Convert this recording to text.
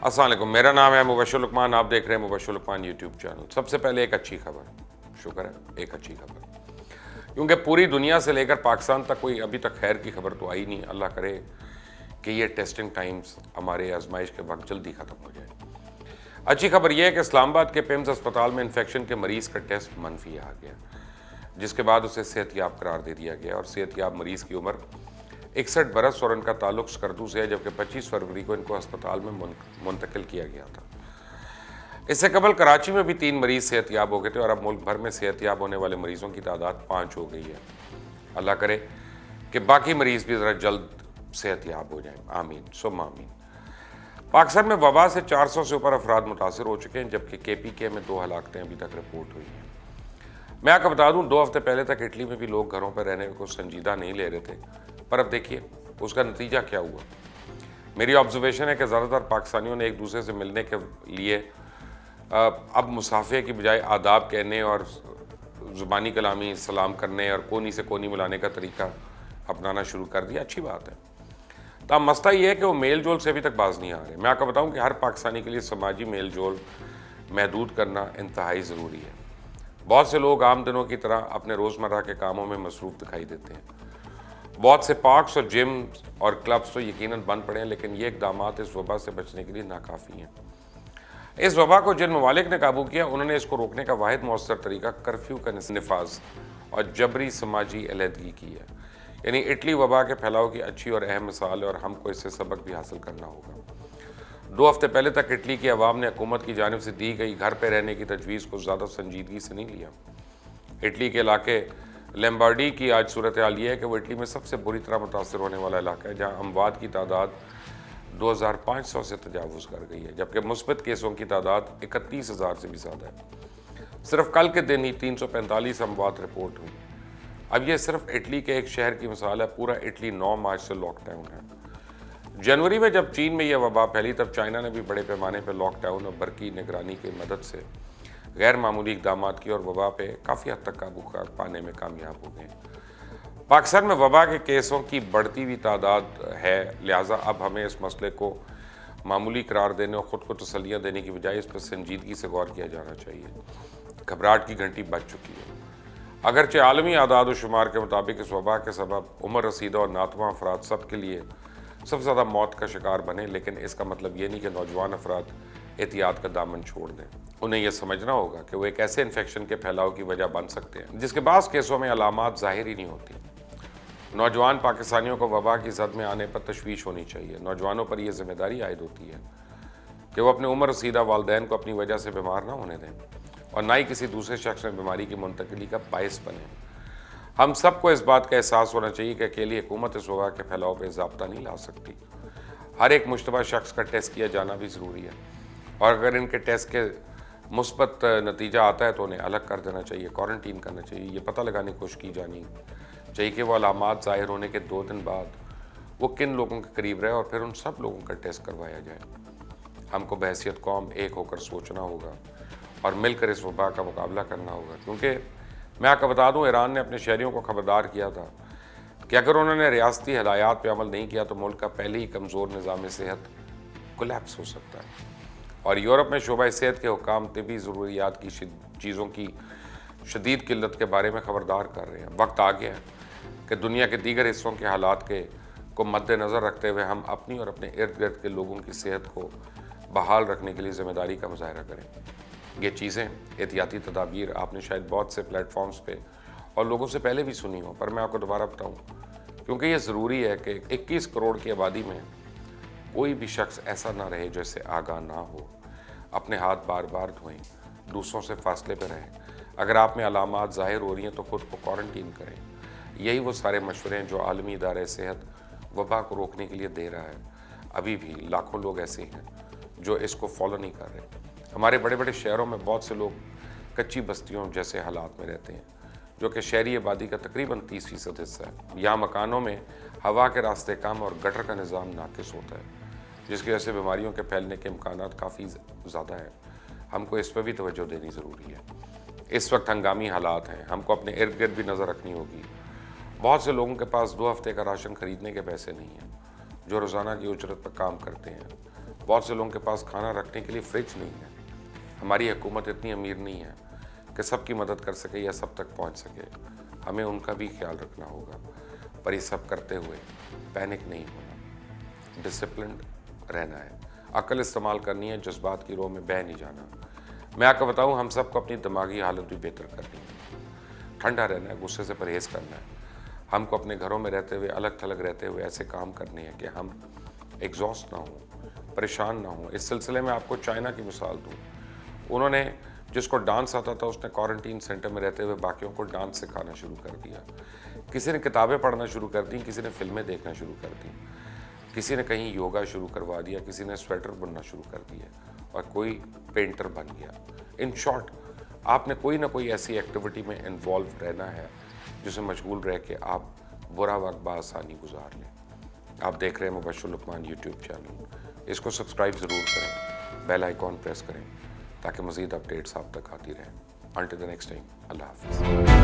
السلام علیکم، میرا نام ہے مبشر لقمان، آپ دیکھ رہے ہیں مبشر لقمان یوٹیوب چینل۔ سب سے پہلے ایک اچھی خبر، شکر ہے ایک اچھی خبر، کیونکہ پوری دنیا سے لے کر پاکستان تک کوئی ابھی تک خیر کی خبر تو آئی نہیں۔ اللہ کرے کہ یہ ٹیسٹنگ ٹائمز ہمارے آزمائش کے وقت جلدی ختم ہو جائے۔ اچھی خبر یہ ہے کہ اسلام آباد کے پیمز اسپتال میں انفیکشن کے مریض کا ٹیسٹ منفی آ گیا، جس کے بعد اسے صحت یاب قرار دے دیا گیا، اور صحت یاب مریض کی عمر 61 برس اور ان کا تعلق سکردو سے ہے، جبکہ 25 فروری کو ان کو اسپتال میں منتقل کیا گیا تھا۔ اس سے قبل کراچی میں بھی 3 مریض صحت یاب ہو گئے تھے، اور اب ملک بھر میں صحت یاب ہونے والے مریضوں کی تعداد 5 ہو گئی ہے۔ اللہ کرے کہ باقی مریض بھی ذرا جلد صحت یاب ہو جائیں، آمین ثم آمین۔ پاکستان میں وبا سے 400 سے اوپر افراد متاثر ہو چکے ہیں، جبکہ KPK میں 2 ہلاکتیں ابھی تک رپورٹ ہوئی ہیں۔ میں آپ کو بتا دوں 2 ہفتے پہلے تک اٹلی میں بھی لوگ گھروں پر رہنے کو سنجیدہ نہیں لے رہے تھے، پر اب دیکھیے اس کا نتیجہ کیا ہوا۔ میری آبزرویشن ہے کہ زیادہ تر پاکستانیوں نے ایک دوسرے سے ملنے کے لیے اب مصافحے کی بجائے آداب کہنے اور زبانی کلامی سلام کرنے اور کونی سے کونی ملانے کا طریقہ اپنانا شروع کر دیا۔ اچھی بات ہے، تاہم مسئلہ یہ ہے کہ وہ میل جول سے ابھی تک باز نہیں آ رہے۔ میں آپ کو بتاؤں کہ ہر پاکستانی کے لیے سماجی میل جول محدود کرنا انتہائی ضروری ہے۔ بہت سے لوگ عام دنوں کی طرح اپنے روزمرہ کے کاموں میں مصروف دکھائی دیتے ہیں۔ بہت سے پارکس اور جم اور کلبس تو یقیناً بند پڑے ہیں، لیکن یہ اقدامات اس وبا سے بچنے کے لیے ناکافی ہیں۔ اس وبا کو جن ممالک نے قابو کیا، انہوں نے اس کو روکنے کا واحد مؤثر طریقہ کرفیو کا نفاذ اور جبری سماجی علیحدگی کی ہے۔ یعنی اٹلی وبا کے پھیلاؤ کی اچھی اور اہم مثال ہے، اور ہم کو اس سے سبق بھی حاصل کرنا ہوگا۔ 2 ہفتے پہلے تک اٹلی کی عوام نے حکومت کی جانب سے دی گئی گھر پہ رہنے کی تجویز کو زیادہ سنجیدگی سے نہیں لیا۔ اٹلی کے علاقے لیمبارڈی کی آج صورتحال یہ ہے کہ وہ اٹلی میں سب سے بری طرح متاثر ہونے والا علاقہ ہے، جہاں اموات کی تعداد 2500 سے تجاوز کر گئی ہے، جبکہ مثبت کیسوں کی تعداد 31000 سے بھی زیادہ ہے۔ صرف کل کے دن ہی 345 اموات رپورٹ ہوئی۔ اب یہ صرف اٹلی کے ایک شہر کی مثال ہے، پورا اٹلی 9 مارچ سے لاک ڈاؤن ہے۔ جنوری میں جب چین میں یہ وبا پھیلی، تب چائنا نے بھی بڑے پیمانے پہ لاک ڈاؤن اور برقی نگرانی کی مدد سے غیر معمولی اقدامات کی، اور وبا پہ کافی حد تک قابو پانے میں کامیاب ہو گئے۔ پاکستان میں وبا کے کیسوں کی بڑھتی ہوئی تعداد ہے، لہٰذا اب ہمیں اس مسئلے کو معمولی قرار دینے اور خود کو تسلیاں دینے کی بجائے اس پر سنجیدگی سے غور کیا جانا چاہیے۔ گھبراہٹ کی گھنٹی بج چکی ہے۔ اگرچہ عالمی اعداد و شمار کے مطابق اس وبا کے سبب عمر رسیدہ اور ناتواں افراد سب کے لیے سب سے زیادہ موت کا شکار بنے، لیکن اس کا مطلب یہ نہیں کہ نوجوان افراد احتیاط کا دامن چھوڑ دیں۔ انہیں یہ سمجھنا ہوگا کہ وہ ایک ایسے انفیکشن کے پھیلاؤ کی وجہ بن سکتے ہیں جس کے بعض کیسوں میں علامات ظاہر ہی نہیں ہوتی۔ نوجوان پاکستانیوں کو وبا کی زد میں آنے پر تشویش ہونی چاہیے۔ نوجوانوں پر یہ ذمہ داری عائد ہوتی ہے کہ وہ اپنے عمر رسیدہ والدین کو اپنی وجہ سے بیمار نہ ہونے دیں، اور نہ ہی کسی دوسرے شخص میں بیماری کی منتقلی کا باعث بنیں۔ ہم سب کو اس بات کا احساس ہونا چاہیے کہ اکیلی حکومت اس وبا کے پھیلاؤ پہ ضابطہ نہیں لا سکتی۔ ہر ایک مشتبہ شخص کا ٹیسٹ کیا جانا بھی ضروری ہے، اور اگر ان کے ٹیسٹ کے مثبت نتیجہ آتا ہے تو انہیں الگ کر دینا چاہیے، کوارنٹین کرنا چاہیے۔ یہ پتہ لگانے کی کوشش کی جانی چاہیے کہ وہ علامات ظاہر ہونے کے 2 دن بعد وہ کن لوگوں کے قریب رہے، اور پھر ان سب لوگوں کا ٹیسٹ کروایا جائے۔ ہم کو بحیثیت قوم ایک ہو کر سوچنا ہوگا اور مل کر اس وبا کا مقابلہ کرنا ہوگا، کیونکہ میں آپ کو بتا دوں ایران نے اپنے شہریوں کو خبردار کیا تھا کہ اگر انہوں نے ریاستی ہدایات پہ عمل نہیں کیا تو ملک کا پہلے ہی کمزور نظام صحت کولیپس ہو سکتا ہے۔ اور یورپ میں شعبہ صحت کے حکام طبی ضروریات کی چیزوں کی شدید قلت کے بارے میں خبردار کر رہے ہیں۔ وقت آ گیا ہے کہ دنیا کے دیگر حصوں کے حالات کو مد نظر رکھتے ہوئے ہم اپنی اور اپنے ارد گرد کے لوگوں کی صحت کو بحال رکھنے کے لیے ذمہ داری کا مظاہرہ کریں۔ یہ چیزیں، احتیاطی تدابیر آپ نے شاید بہت سے پلیٹ فارمز پہ اور لوگوں سے پہلے بھی سنی ہو، پر میں آپ کو دوبارہ بتاؤں کیونکہ یہ ضروری ہے کہ 21 کروڑ کی آبادی میں کوئی بھی شخص ایسا نہ رہے جو اس سے آگاہ نہ ہو۔ اپنے ہاتھ بار بار دھوئیں، دوسروں سے فاصلے پہ رہیں۔ اگر آپ میں علامات ظاہر ہو رہی ہیں تو خود کو کوارنٹین کریں۔ یہی وہ سارے مشورے ہیں جو عالمی ادارہ صحت وبا کو روکنے کے لیے دے رہا ہے۔ ابھی بھی لاکھوں لوگ ایسے ہیں جو اس کو فالو نہیں کر رہے۔ ہمارے بڑے بڑے شہروں میں بہت سے لوگ کچی بستیوں جیسے حالات میں رہتے ہیں، جو کہ شہری آبادی کا تقریباً 30% حصہ ہے۔ یہاں مکانوں میں ہوا کے راستے کم اور گٹر کا نظام ناقص ہوتا ہے، جس کی وجہ سے بیماریوں کے پھیلنے کے امکانات کافی زیادہ ہیں۔ ہم کو اس پہ بھی توجہ دینی ضروری ہے۔ اس وقت ہنگامی حالات ہیں، ہم کو اپنے ارد گرد بھی نظر رکھنی ہوگی۔ بہت سے لوگوں کے پاس 2 ہفتے کا راشن خریدنے کے پیسے نہیں ہیں، جو روزانہ کی اجرت پر کام کرتے ہیں۔ بہت سے لوگوں کے پاس کھانا رکھنے کے لیے فریج نہیں ہے. ہماری حکومت اتنی امیر نہیں ہے کہ سب کی مدد کر سکے یا سب تک پہنچ سکے. ہمیں ان کا بھی خیال رکھنا ہوگا. پر یہ سب کرتے ہوئے پینک نہیں ہونا, ڈسپلنڈ رہنا ہے, عقل استعمال کرنی ہے, جذبات کی رو میں بہہ نہیں جانا. میں آپ کو بتاؤں, ہم سب کو اپنی دماغی حالت بھی بہتر کرنی ہے. ٹھنڈا رہنا ہے, غصے سے پرہیز کرنا ہے. ہم کو اپنے گھروں میں رہتے ہوئے, الگ تھلگ رہتے ہوئے ایسے کام کرنے ہیں کہ ہم ایگزاسٹ نہ ہوں, پریشان نہ ہوں. اس سلسلے میں آپ کو چائنا کی مثال دوں. انہوں نے, جس کو ڈانس آتا تھا, اس نے کوارنٹین سینٹر میں رہتے ہوئے باقیوں کو ڈانس سکھانا شروع کر دیا. کسی نے کتابیں پڑھنا شروع کر دیں, کسی نے فلمیں دیکھنا شروع کر دیں, کسی نے کہیں یوگا شروع کروا دیا, کسی نے سویٹر بننا شروع کر دیا, اور کوئی پینٹر بن گیا. ان شارٹ, آپ نے کوئی نہ کوئی ایسی ایکٹیویٹی میں انوالو رہنا ہے جسے مشغول رہ کے آپ برا وقت بآسانی گزار لیں. آپ دیکھ رہے ہیں مبشر لقمان یوٹیوب چینل. اس کو سبسکرائب ضرور کریں, بیل آئیکن پریس کریں تاکہ مزید اپڈیٹس آپ تک آتی رہیں. انٹل دی نیکسٹ ٹائم, اللہ حافظ.